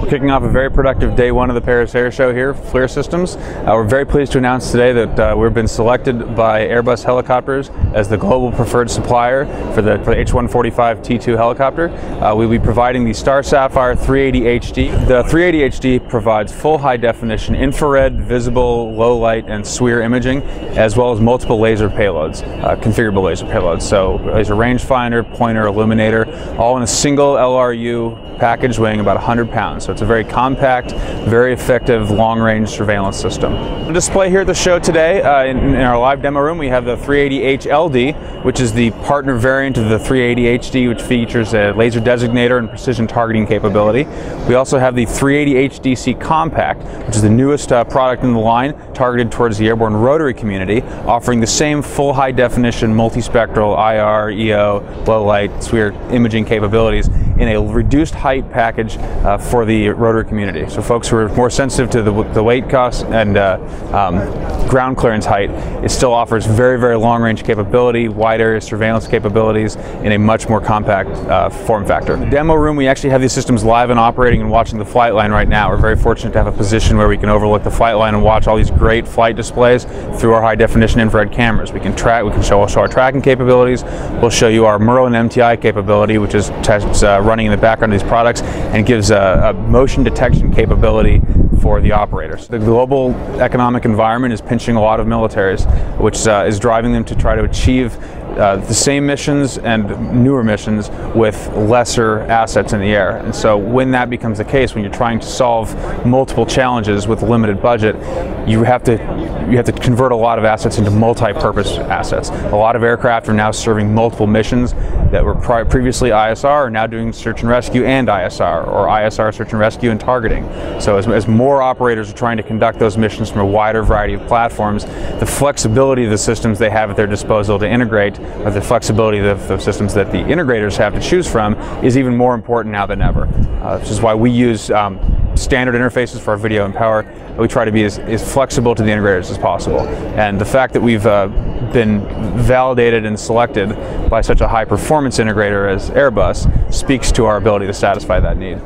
We're kicking off a very productive day one of the Paris Air Show here, FLIR Systems. We're very pleased to announce today that we've been selected by Airbus Helicopters as the global preferred supplier for the H145 T2 helicopter. We'll be providing the Star Sapphire 380 HD. The 380 HD provides full high definition infrared, visible, low light, and SWIR imaging, as well as multiple laser payloads, configurable laser payloads. So laser rangefinder, pointer, illuminator, all in a single LRU package weighing about 100 pounds. So it's a very compact, very effective long-range surveillance system. On display here at the show today, in our live demo room, we have the 380H LD, which is the partner variant of the 380 HD, which features a laser designator and precision targeting capability. We also have the 380H DC Compact, which is the newest product in the line, targeted towards the airborne rotary community, offering the same full high-definition multispectral IR, EO, low light, SWIR imaging capabilities in a reduced height package for the rotary community. So folks who are more sensitive to the weight cost and ground clearance height, it still offers very, very long-range capability, wide area surveillance capabilities in a much more compact form factor. In the demo room, we actually have these systems live and operating and watching the flight line right now. We're very fortunate to have a position where we can overlook the flight line and watch all these great flight displays through our high-definition infrared cameras. We can show our tracking capabilities. We'll show you our Merlin MTI capability, which is running in the background of these products and gives a motion detection capability for the operators. The global economic environment is pinching a lot of militaries, which is driving them to try to achieve the same missions and newer missions with lesser assets in the air. And so when that becomes the case, when you're trying to solve multiple challenges with a limited budget, you have to convert a lot of assets into multi-purpose assets. A lot of aircraft are now serving multiple missions that were previously ISR, are now doing search and rescue and ISR, or ISR, search and rescue and targeting. So as more operators are trying to conduct those missions from a wider variety of platforms, the flexibility of the systems they have at their disposal to integrate, or the flexibility of the systems that the integrators have to choose from, is even more important now than ever. Which is why we use standard interfaces for our video and power. We try to be as flexible to the integrators as possible. And the fact that we've been validated and selected by such a high performance integrator as Airbus speaks to our ability to satisfy that need.